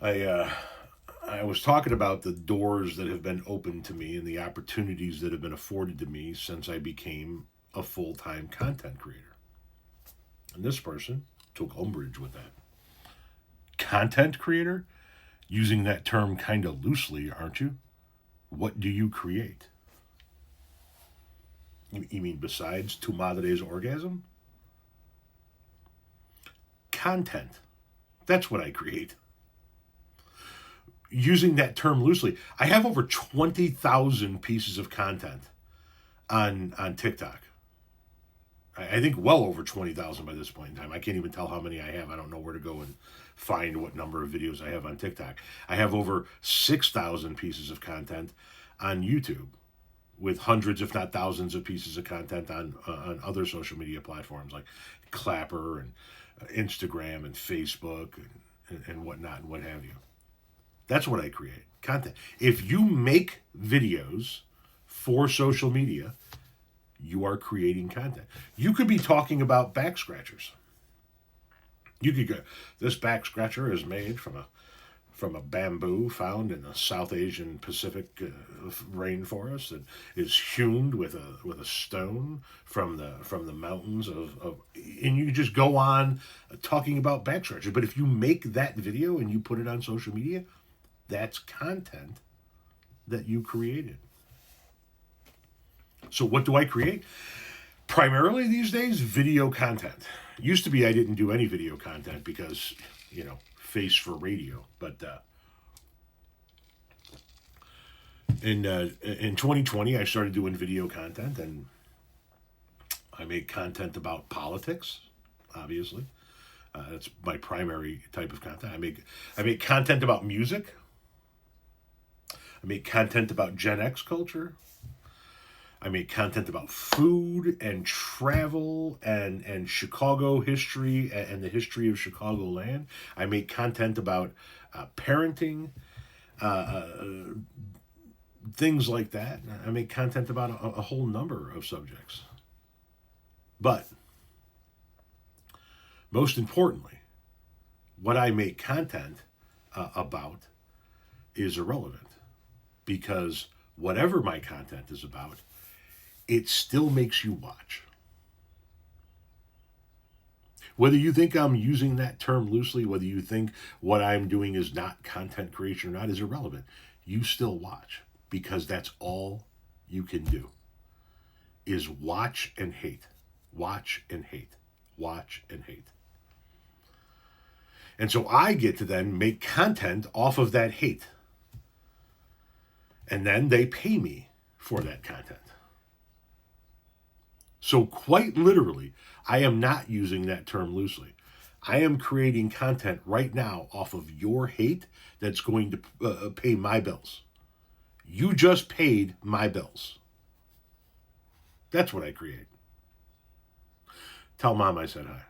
I I was talking about the doors that have been opened to me and the opportunities that have been afforded to me since I became a full-time content creator. And this person took umbrage with that. Content creator? Using that term kind of loosely, aren't you? What do you create? You mean besides Tu Madre's orgasm? Content. That's what I create. Using that term loosely, I have over 20,000 pieces of content on TikTok. I think well over 20,000 by this point in time. I can't even tell how many I have. I don't know where to go and find what number of videos I have on TikTok. I have over 6,000 pieces of content on YouTube, with hundreds, if not thousands, of pieces of content on other social media platforms like Clapper and Instagram and Facebook and whatnot and what have you. That's what I create, content. If you make videos for social media, you are creating content. You could be talking about back scratchers. You could go, this back scratcher is made from a bamboo found in the South Asian Pacific rainforest and is hewn with a stone from the mountains of and you just go on talking about back scratchers. But if you make that video and you put it on social media, that's content that you created. So what do I create? Primarily these days, video content. Used to be I didn't do any video content because, face for radio. But in 2020, I started doing video content, and I make content about politics, obviously. That's my primary type of content. I make content about music. I make content about Gen X culture. I make content about food and travel and Chicago history and the history of Chicagoland. I make content about parenting, things like that. I make content about a whole number of subjects. But most importantly, what I make content about is irrelevant, because whatever my content is about, it still makes you watch. Whether you think I'm using that term loosely, whether you think what I'm doing is not content creation or not, is irrelevant. You still watch, because that's all you can do, is watch and hate. Watch and hate. Watch and hate. And so I get to then make content off of that hate. And then they pay me for that content. So quite literally, I am not using that term loosely. I am creating content right now off of your hate that's going to pay my bills. You just paid my bills. That's what I create. Tell Mom I said hi.